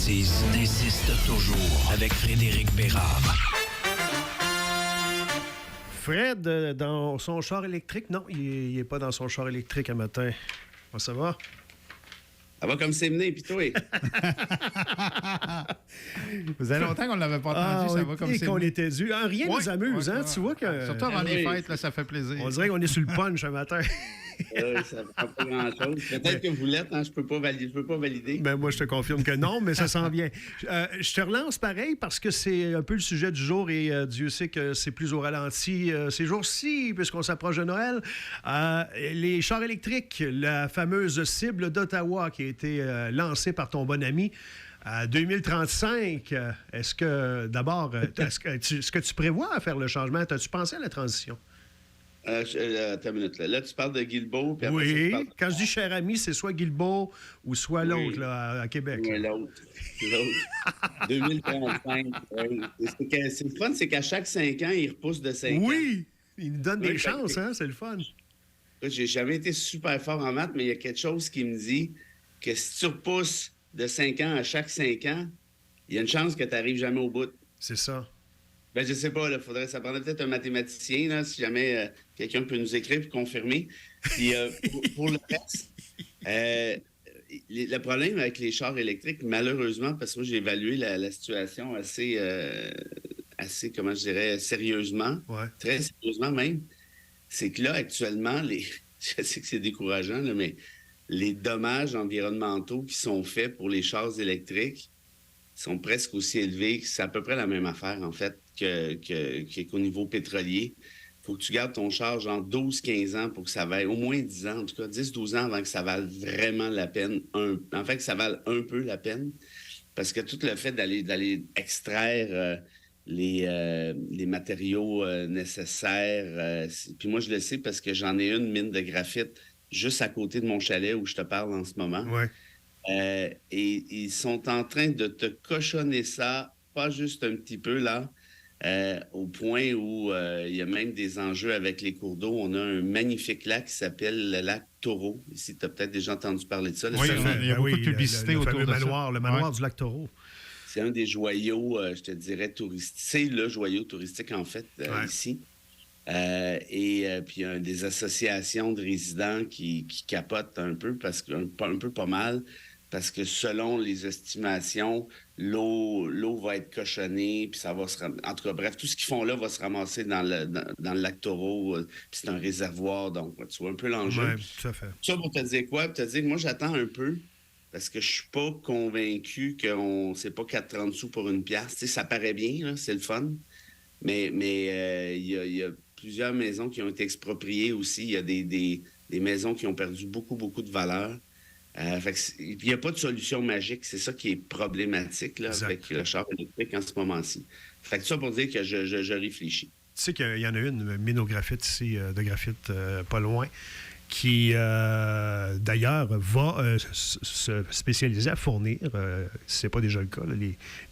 précise insiste toujours avec Frédéric Bérard. Fred, dans son char électrique, non, il n'est pas dans son char électrique un matin. Comment ça va? Ça va comme c'est mené, pis toi. Vous avez longtemps qu'on ne l'avait pas entendu, ça va comme c'est mené. qu'on était dû. Rien nous amuse, hein? Tu vois que... Surtout avant les fêtes, là, ça fait plaisir. On dirait qu'on est sur le punch un matin. Ça ne prend pas grand-chose. Peut-être que vous l'êtes, hein, je peux pas valider. Ben, moi, je te confirme que non, mais ça s'en vient. Je te relance pareil parce que c'est un peu le sujet du jour et Dieu sait que c'est plus au ralenti ces jours-ci, puisqu'on s'approche de Noël. Les chars électriques, la fameuse cible d'Ottawa qui a été lancée par ton bon ami. À 2035, est-ce que, d'abord, est-ce que tu prévois à faire le changement? As-tu pensé à la transition? Attends une minute. Là, tu parles de Guilbeault. Puis après, oui, ça, quand je dis cher ami, c'est soit Guilbeault ou soit l'autre là, à Québec. Oui, l'autre. 2035. C'est le fun, c'est qu'à chaque 5 ans, il repousse de 5 ans. Oui, il nous donne des chances, hein, c'est le fun. J'ai jamais été super fort en maths, mais il y a quelque chose qui me dit que si tu repousses de 5 ans à chaque 5 ans, il y a une chance que tu n'arrives jamais au bout. C'est ça. Ben, je sais pas, là, ça prendrait peut-être un mathématicien, là, si jamais quelqu'un peut nous écrire et confirmer. Puis pour le reste, le problème avec les chars électriques, malheureusement, parce que moi, j'ai évalué la situation assez, comment je dirais, sérieusement, très sérieusement même, c'est que là, actuellement, je sais que c'est décourageant, là, mais les dommages environnementaux qui sont faits pour les chars électriques sont presque aussi élevés. C'est à peu près la même affaire, en fait, qu'au niveau pétrolier. Il faut que tu gardes ton char genre 12-15 ans pour que ça vaille, au moins 10 ans, en tout cas 10-12 ans avant que ça vale vraiment la peine. En fait, que ça vale un peu la peine. Parce que tout le fait d'aller extraire les matériaux nécessaires, puis moi, je le sais parce que j'en ai une mine de graphite juste à côté de mon chalet où je te parle en ce moment. Ouais. Et ils sont en train de te cochonner ça, pas juste un petit peu, là, au point où il y a même des enjeux avec les cours d'eau. On a un magnifique lac qui s'appelle le lac Taureau. Ici, tu as peut-être déjà entendu parler de ça. Oui, il y a beaucoup de publicité autour de ça. Le manoir du lac Taureau. C'est un des joyaux, je te dirais, touristiques. C'est le joyau touristique, en fait, ici. Et puis, il y a des associations de résidents qui capotent un peu, pas mal, parce que selon les estimations, l'eau va être cochonnée, puis ça va en tout cas, bref, tout ce qu'ils font là va se ramasser dans le lac Taureau, puis c'est un réservoir, donc tu vois un peu l'enjeu. Oui, tout à fait. Ça pour te dire quoi? Pour te dire que moi, j'attends un peu, parce que je suis pas convaincu qu'on c'est pas 4,30 sous pour une pièce. Tu sais, ça paraît bien, là, c'est le fun, mais il y a plusieurs maisons qui ont été expropriées aussi. Il y a des maisons qui ont perdu beaucoup, beaucoup de valeur. Il n'y a pas de solution magique. C'est ça qui est problématique là, avec le char électrique en ce moment-ci. Fait que ça pour dire que je réfléchis. Tu sais qu'il y en a une mine au graphite ici, de graphite pas loin, qui, d'ailleurs, va se spécialiser à fournir, si ce n'est pas déjà le cas, là,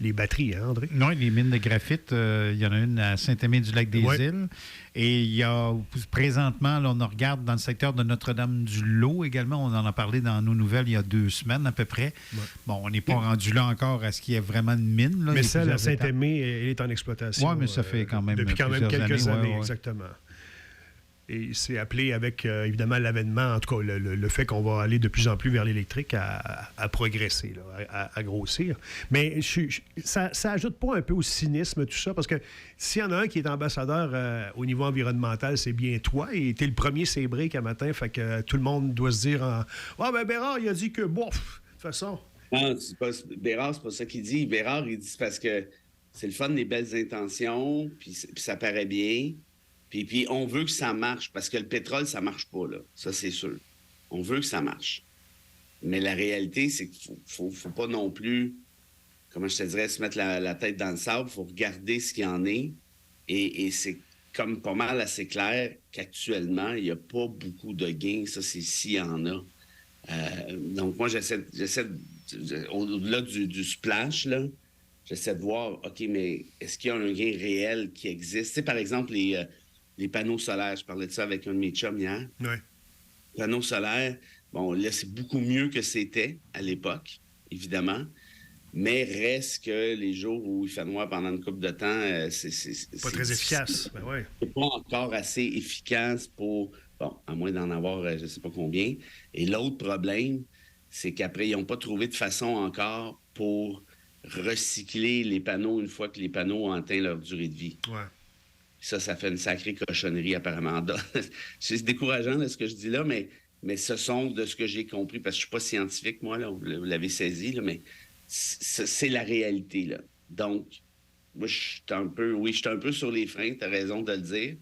les batteries, hein, André? Non, les mines de graphite, il y en a une à Saint-Aimé-du-Lac-des-Îles. Et il y a, présentement, là, on regarde dans le secteur de Notre-Dame-du-Lot également. On en a parlé dans nos nouvelles il y a 2 semaines à peu près. Ouais. Bon, on n'est pas rendu là encore à ce qu'il y ait vraiment une mine. Là, mais celle à Saint-Aimé, elle est en exploitation. Oui, mais ça fait quand même depuis quand même quelques années, ouais. Exactement. Et c'est appelé avec, évidemment, l'avènement, en tout cas, le fait qu'on va aller de plus en plus vers l'électrique à progresser, là, à grossir. Mais ça ajoute pas un peu au cynisme, tout ça? Parce que s'il y en a un qui est ambassadeur au niveau environnemental, c'est bien toi. Et t'es le premier C-break à matin, fait que tout le monde doit se dire ben Bérard, il a dit que, bon, de toute façon... Non, Bérard, c'est pas ça qu'il dit. Bérard, il dit c'est parce que c'est le fun des belles intentions, puis ça paraît bien. Puis on veut que ça marche, parce que le pétrole, ça marche pas, là. Ça, c'est sûr. On veut que ça marche. Mais la réalité, c'est qu'il faut pas non plus, comment je te dirais, se mettre la tête dans le sable. Il faut regarder ce qu'il y en est. Et c'est comme pas mal assez clair qu'actuellement, il n'y a pas beaucoup de gains. Ça, c'est s'il y en a. Donc, moi, j'essaie au-delà du splash, là, j'essaie de voir, OK, mais est-ce qu'il y a un gain réel qui existe? Tu sais, par exemple, les panneaux solaires, je parlais de ça avec un de mes chums hier. Oui. Les panneaux solaires, bon, là, c'est beaucoup mieux que c'était à l'époque, évidemment. Mais reste que les jours où il fait noir pendant une couple de temps, c'est pas très efficace. Ben ouais. C'est pas encore assez efficace pour, bon, à moins d'en avoir je ne sais pas combien. Et l'autre problème, c'est qu'après, ils n'ont pas trouvé de façon encore pour recycler les panneaux une fois que les panneaux ont atteint leur durée de vie. Ouais. Ça fait une sacrée cochonnerie apparemment. C'est décourageant de ce que je dis là, mais ce sont de ce que j'ai compris, parce que je ne suis pas scientifique, moi, là, vous l'avez saisi, là, mais c'est la réalité, là. Donc, moi, je suis un peu sur les freins, tu as raison de le dire,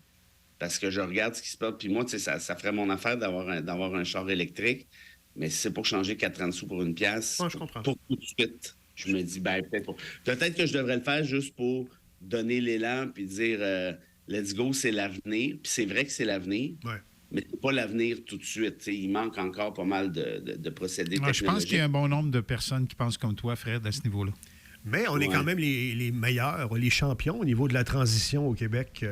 parce que je regarde ce qui se passe, puis moi, tu sais, ça ferait mon affaire d'avoir un char électrique, mais si c'est pour changer 40 sous pour une pièce, ouais, je comprends. Pour tout de suite, je me dis, peut-être que je devrais le faire juste pour donner l'élan, puis dire, let's go, c'est l'avenir, puis c'est vrai que c'est l'avenir, ouais. Mais c'est pas l'avenir tout de suite. T'sais, il manque encore pas mal de procédés technologiques. Je pense qu'il y a un bon nombre de personnes qui pensent comme toi, Fred, à ce niveau-là. Mais on est quand même les meilleurs, les champions au niveau de la transition au Québec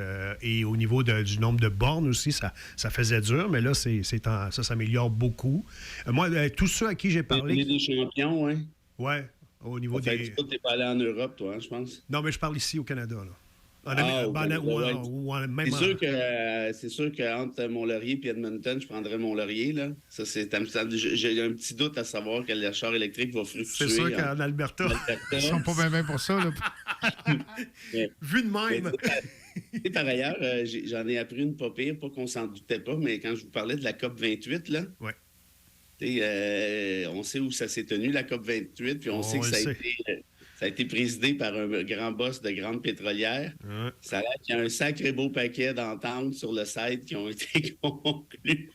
et au niveau du nombre de bornes aussi. Ça faisait dur, mais là, ça s'améliore beaucoup. Moi, tous ceux à qui j'ai parlé... Tu es des champions, oui. Oui, au niveau des... Tu n'es pas allé en Europe, toi, je pense. Non, mais je parle ici au Canada, là. C'est sûr qu'entre Mont-Laurier et Edmonton, je prendrais Mont-Laurier. Là. Ça, j'ai un petit doute à savoir que le char électrique va fructuer. C'est sûr qu'en Alberta. Ils sont pas bien pour ça. Là. Vu de même. Par ailleurs, j'en ai appris une pas pire, pas qu'on s'en doutait pas, mais quand je vous parlais de la COP 28, là, ouais. On sait où ça s'est tenu, la COP 28, puis on sait que ça a été présidé par un grand boss de grande pétrolière. Ouais. Ça a l'air qu'il y a un sacré beau paquet d'ententes sur le site qui ont été conclues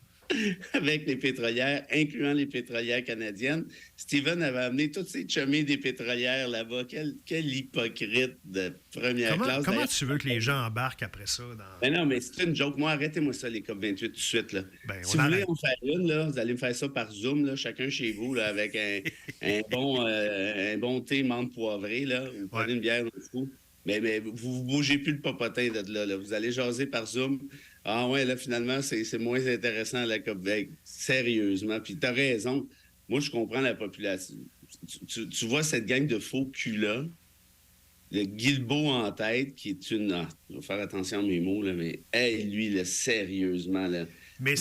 avec les pétrolières, incluant les pétrolières canadiennes. Steven avait amené toutes ses chummies des pétrolières là-bas. Quel hypocrite de première classe. Comment tu veux que les gens embarquent après ça? Ben non, mais c'est une joke. Moi, arrêtez-moi ça, les COP28, tout de suite. Là. Si vous voulez en faire une, là, vous allez me faire ça par Zoom, là, chacun chez vous, là, avec un bon thé menthe poivrée, là. Vous prenez une bière, on fou. Mais vous ne bougez plus le popotin de là. Vous allez jaser par Zoom. Ah ouais, là, finalement, c'est moins intéressant la COP20. Sérieusement. Puis t'as raison. Moi, je comprends la population. Tu vois cette gang de faux culs-là, le Guilbeault en tête, qui est une... Ah, je vais faire attention à mes mots, là, mais lui, là, sérieusement, là... Mais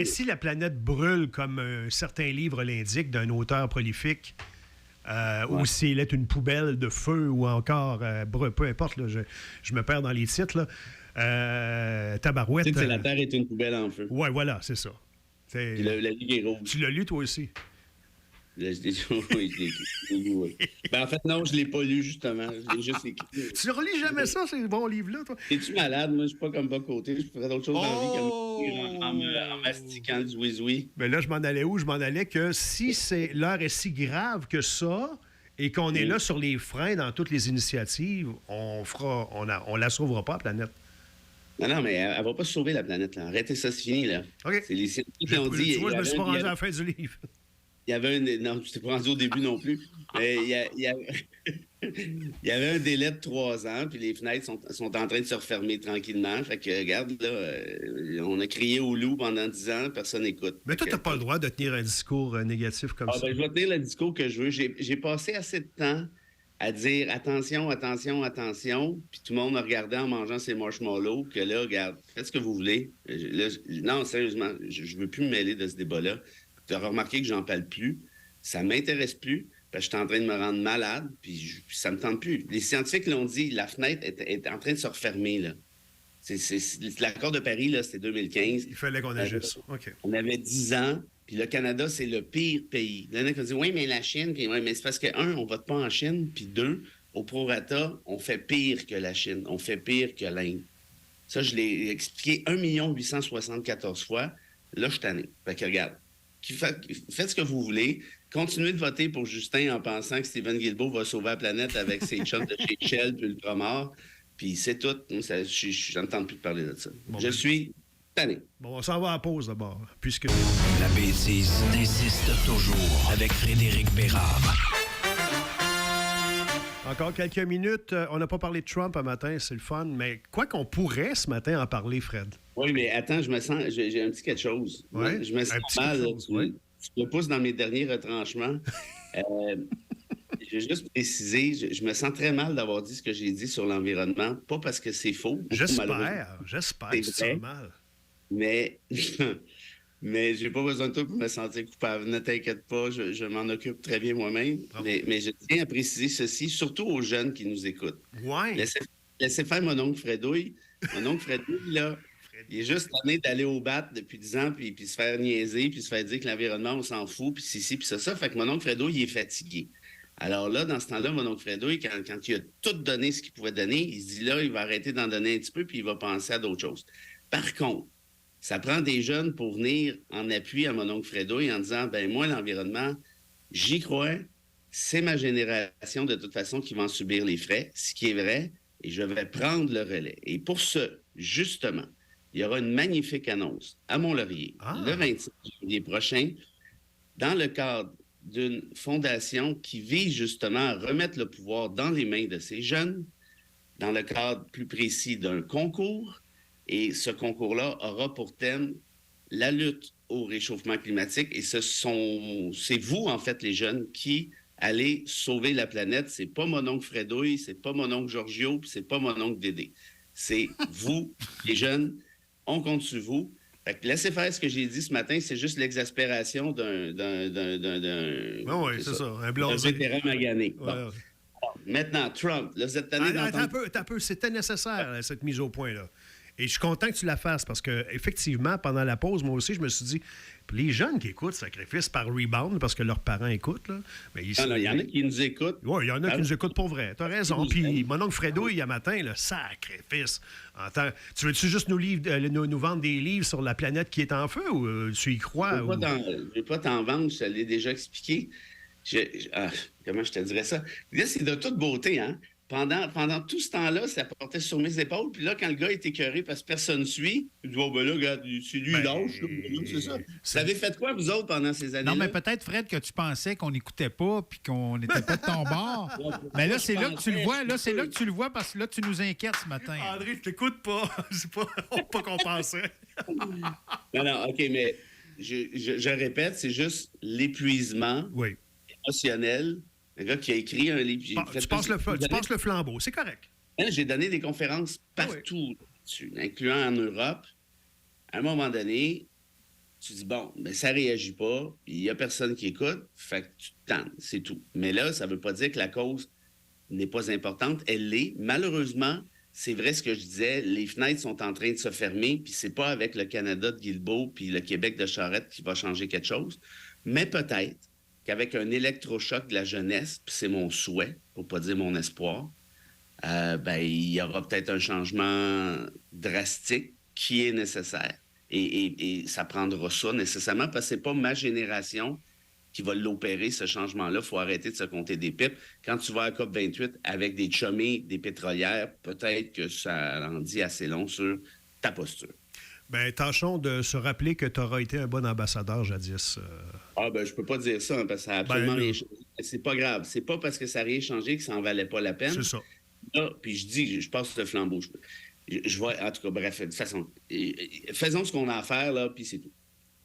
si la planète brûle, comme un certain livre l'indique, d'un auteur prolifique... ou s'il est une poubelle de feu ou encore, peu importe, là, je me perds dans les titres, là. Tabarouette. Tu sais que la Terre est une poubelle en feu. Oui, voilà, c'est ça. Puis la Ligue est rouge. Tu l'as lu, toi aussi? Oui, je l'ai lu, oui. Ben, en fait, non, je ne l'ai pas lu, justement. Je l'ai juste écrit. Tu ne relis jamais ça, ces bons livres-là, toi? Es-tu malade? Moi, je ne suis pas comme bas côté. Je ferais d'autres choses dans la vie qu'en mastiquant du ouïe-ouïe. Mais là, je m'en allais où? Je m'en allais que si l'heure est si grave que ça et qu'on est là sur les freins dans toutes les initiatives, on la sauvera pas, la planète. Non, mais elle ne va pas sauver la planète. Là. Arrêtez ça, c'est fini. Là. OK. C'est les scientifiques qui ont dit... Tu vois, je me suis pas rendu à la fin du livre. Il y avait non, je ne t'ai pas rendu au début non plus. Mais il y avait un délai de 3 ans, puis les fenêtres sont en train de se refermer tranquillement. Fait que, regarde, là, on a crié au loup pendant 10 ans, personne n'écoute. Mais toi, tu n'as pas le droit de tenir un discours négatif comme ça. Ben, je vais tenir le discours que je veux. J'ai passé assez de temps à dire attention, attention, attention, puis tout le monde me regardait en mangeant ses marshmallows, que là, regarde, faites ce que vous voulez. Non, sérieusement, je ne veux plus me mêler de ce débat-là. Tu as remarqué que j'en parle plus. Ça ne m'intéresse plus, parce que je suis en train de me rendre malade, puis ça ne me tente plus. Les scientifiques l'ont dit, la fenêtre est en train de se refermer, là. L'accord de Paris, là, c'était 2015. Il fallait qu'on agisse. OK. On avait 10 ans, puis le Canada, c'est le pire pays. Il y en a qui ont dit, oui, mais la Chine, puis, oui, mais c'est parce que, un, on ne vote pas en Chine, puis deux, au prorata, on fait pire que la Chine, on fait pire que l'Inde. Ça, je l'ai expliqué 1 874 fois. Là, je suis tanné. Fait que regarde, faites ce que vous voulez. Continuez de voter pour Justin en pensant que Steven Guilbeault va sauver la planète avec ses chums de chez Shell puis Ultramar. Puis c'est tout. Je n'entends plus de parler de ça. Bon, je suis tanné. Bon, on s'en va à la pause d'abord, puisque... La bêtise insiste toujours avec Frédéric Bérard. Encore quelques minutes. On n'a pas parlé de Trump un matin, c'est le fun, mais quoi qu'on pourrait ce matin en parler, Fred. Oui, mais attends, j'ai un petit quelque chose. Ouais, je me sens mal. Tu me pousses dans mes derniers retranchements. je vais juste préciser, je me sens très mal d'avoir dit ce que j'ai dit sur l'environnement, pas parce que c'est faux. J'espère que c'est mal. Mais, mais j'ai pas besoin de toi pour me sentir coupable. Ne t'inquiète pas, je m'en occupe très bien moi-même. Mais je tiens à préciser ceci, surtout aux jeunes qui nous écoutent. Ouais. Laissez faire mon oncle Fredouille. Mon oncle Fredouille, là, il est juste tanné d'aller au bat depuis 10 ans, puis se faire niaiser, puis se faire dire que l'environnement, on s'en fout, puis ci, puis ça. Fait que mon oncle Fredouille, il est fatigué. Alors là, dans ce temps-là, mon oncle Fredouille, quand il a tout donné ce qu'il pouvait donner, il se dit là, il va arrêter d'en donner un petit peu, puis il va penser à d'autres choses. Par contre, ça prend des jeunes pour venir en appui à mon oncle Fredouille en disant, ben moi, l'environnement, j'y crois, c'est ma génération de toute façon qui va en subir les frais, ce qui est vrai, et je vais prendre le relais. Et pour ce, justement, il y aura une magnifique annonce à Mont-Laurier, le 26 janvier prochain, dans le cadre d'une fondation qui vise justement à remettre le pouvoir dans les mains de ces jeunes, dans le cadre plus précis d'un concours. Et ce concours-là aura pour thème la lutte au réchauffement climatique. Et c'est vous, en fait, les jeunes, qui allez sauver la planète. C'est pas mon oncle Fredouille, c'est pas mon oncle Giorgio, puis c'est pas mon oncle Dédé. C'est vous, les jeunes. On compte sur vous. Fait que laissez faire ce que j'ai dit ce matin, c'est juste l'exaspération d'un un blasé. Un vétéran magané. Ouais, bon. Maintenant, Trump, là, vous êtes tanné d'entendre... Attends un peu, c'était nécessaire, cette mise au point-là. Et je suis content que tu la fasses parce que effectivement, pendant la pause, moi aussi, je me suis dit, les jeunes qui écoutent Sacrifice par Rebound parce que leurs parents écoutent, là. Mais il y en a qui nous écoutent. Oui, il y en a qui nous écoutent pour vrai. Tu as raison. Puis mon oncle Fredouille, il matin, là, Sacrifice. Tu veux-tu juste nous vendre des livres sur la planète qui est en feu ou tu y crois? Je ne vais pas t'en vendre, je te l'ai déjà expliqué. Comment je te dirais ça? Là, c'est de toute beauté, hein? Pendant tout ce temps-là, ça portait sur mes épaules. Puis là, quand le gars est écœuré parce que personne ne suit, il dit, ben là, regarde, c'est lui lâche. C'est ça. Vous avez fait quoi, vous autres, pendant ces années-là? Non, mais peut-être, Fred, que tu pensais qu'on n'écoutait pas puis qu'on n'était pas de ton bord. Mais là, c'est là que tu le vois. Là, c'est là que tu le vois parce que là, tu nous inquiètes ce matin. André, je t'écoute pas. C'est pas qu'on pensait. Non, OK, mais je répète, c'est juste l'épuisement émotionnel. Le gars qui a écrit un livre. Tu passes le flambeau, c'est correct. J'ai donné des conférences partout là-dessus, incluant en Europe. À un moment donné, tu dis, bon, mais ça ne réagit pas, il n'y a personne qui écoute, fait que tu te tentes, c'est tout. Mais là, ça ne veut pas dire que la cause n'est pas importante, elle l'est. Malheureusement, c'est vrai ce que je disais, les fenêtres sont en train de se fermer, puis c'est pas avec le Canada de Guilbeault puis le Québec de Charette qui va changer quelque chose, mais peut-être qu'avec un électrochoc de la jeunesse, puis c'est mon souhait, pour ne pas dire mon espoir, il y aura peut-être un changement drastique qui est nécessaire. Et ça prendra ça nécessairement, parce que ce n'est pas ma génération qui va l'opérer, ce changement-là. Il faut arrêter de se compter des pipes. Quand tu vas à COP28 avec des chummés, des pétrolières, peut-être que ça en dit assez long sur ta posture. Bien, tâchons de se rappeler que tu auras été un bon ambassadeur jadis. Je peux pas dire ça, hein, parce que ça n'a absolument rien changé. C'est pas grave. C'est pas parce que ça n'a rien changé que ça en valait pas la peine. C'est ça. Là, puis je passe le flambeau. Je vois, en tout cas, bref, de toute façon, faisons ce qu'on a à faire, là, puis c'est tout.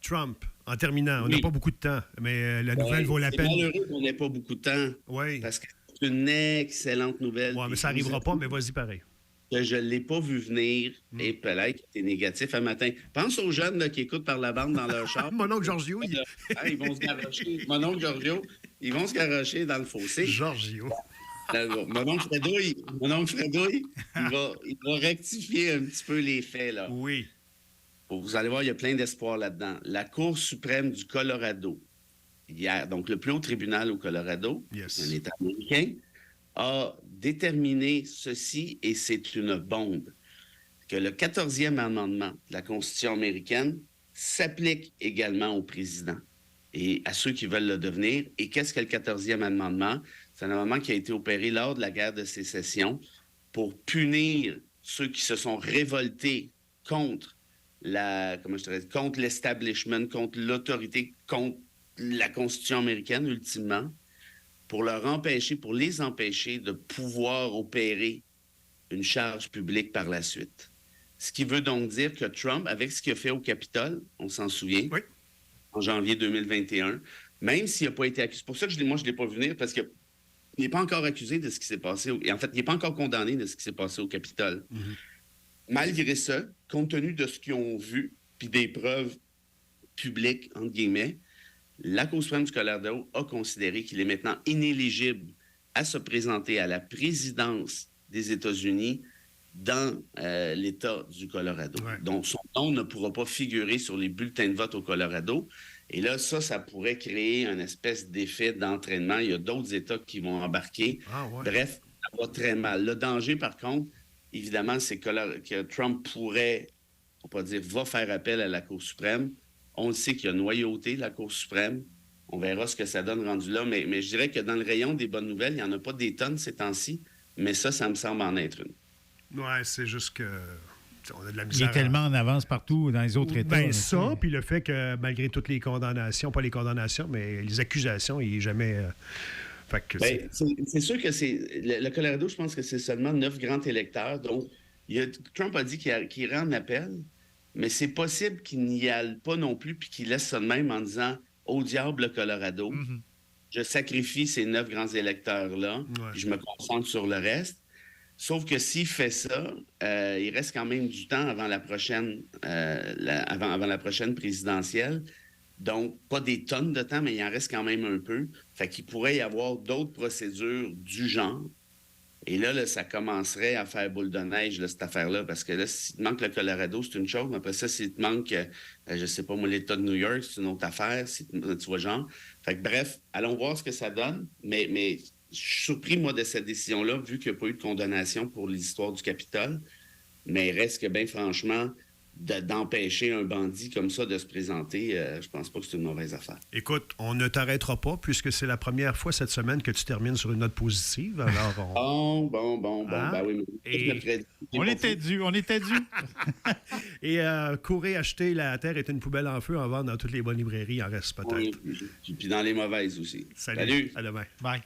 Trump, en terminant, on n'a pas beaucoup de temps, mais la nouvelle vaut la peine. C'est malheureux qu'on n'ait pas beaucoup de temps. Oui. Parce que c'est une excellente nouvelle. Oui, mais ça n'arrivera pas, mais vas-y pareil. Que je ne l'ai pas vu venir et peut-être qu'il était négatif un matin. Pense aux jeunes là, qui écoutent par la bande dans leur char. Mon oncle Giorgio. Ils vont se garrocher. Mon oncle Giorgio, ils vont se garrocher dans le fossé. Giorgio. Mon oncle Fredouille, il va rectifier un petit peu les faits. Là. Oui. Vous allez voir, il y a plein d'espoir là-dedans. La Cour suprême du Colorado, hier, donc le plus haut tribunal au Colorado, un État américain, a déterminé ceci, et c'est une bombe, que le 14e amendement de la Constitution américaine s'applique également au président et à ceux qui veulent le devenir. Et qu'est-ce que le 14e amendement? C'est un amendement qui a été opéré lors de la guerre de sécession pour punir ceux qui se sont révoltés contre contre l'establishment, contre l'autorité, contre la Constitution américaine, ultimement, pour les empêcher de pouvoir opérer une charge publique par la suite. Ce qui veut donc dire que Trump, avec ce qu'il a fait au Capitole, on s'en souvient, en janvier 2021, même s'il n'a pas été accusé, c'est pour ça que je ne l'ai pas vu venir, parce que il n'est pas encore accusé de ce qui s'est passé. Et en fait, il n'est pas encore condamné de ce qui s'est passé au Capitole. Malgré ça, compte tenu de ce qu'ils ont vu, puis des preuves publiques, entre guillemets, la Cour suprême du Colorado a considéré qu'il est maintenant inéligible à se présenter à la présidence des États-Unis dans l'État du Colorado. Ouais. Donc, son nom ne pourra pas figurer sur les bulletins de vote au Colorado. Et là, ça pourrait créer une espèce d'effet d'entraînement. Il y a d'autres États qui vont embarquer. Bref, ça va très mal. Le danger, par contre, évidemment, c'est que Trump pourrait, on va pas dire, va faire appel à la Cour suprême. On le sait qu'il y a noyauté, la Cour suprême. On verra ce que ça donne rendu là. Mais je dirais que dans le rayon des bonnes nouvelles, il n'y en a pas des tonnes ces temps-ci. Mais ça me semble en être une. Ouais, c'est juste que... On a de la Il misère est tellement en avance partout dans les autres États. Ben ça, puis le fait que malgré toutes les condamnations, pas les condamnations, mais les accusations, il n'est jamais... Fait que c'est sûr que le Colorado, je pense que c'est seulement 9 grands électeurs. Donc, Trump a dit qu'il irait en appel, mais c'est possible qu'il n'y aille pas non plus, puis qu'il laisse ça de même en disant « Au diable, le Colorado, je sacrifie ces 9 grands électeurs-là, puis je me concentre sur le reste. » Sauf que s'il fait ça, il reste quand même du temps avant la prochaine, avant la prochaine présidentielle. Donc, pas des tonnes de temps, mais il en reste quand même un peu. Fait qu'il pourrait y avoir d'autres procédures du genre. Et là, ça commencerait à faire boule de neige, là, cette affaire-là. Parce que là, s'il te manque le Colorado, c'est une chose. Mais après ça, s'il te manque, je sais pas moi, l'État de New York, c'est une autre affaire. Tu vois, genre. Fait que bref, allons voir ce que ça donne. Mais je suis surpris, moi, de cette décision-là, vu qu'il n'y a pas eu de condamnation pour l'histoire du Capitole. Mais il reste que, bien franchement, d'empêcher un bandit comme ça de se présenter, je pense pas que c'est une mauvaise affaire. Écoute, on ne t'arrêtera pas, puisque c'est la première fois cette semaine que tu termines sur une note positive. Alors Bon. Ben oui, mais on était dû. Et courez acheter La Terre est une poubelle en feu en vente dans toutes les bonnes librairies. Il en reste peut-être. Oui, puis dans les mauvaises aussi. Salut. À demain. Bye.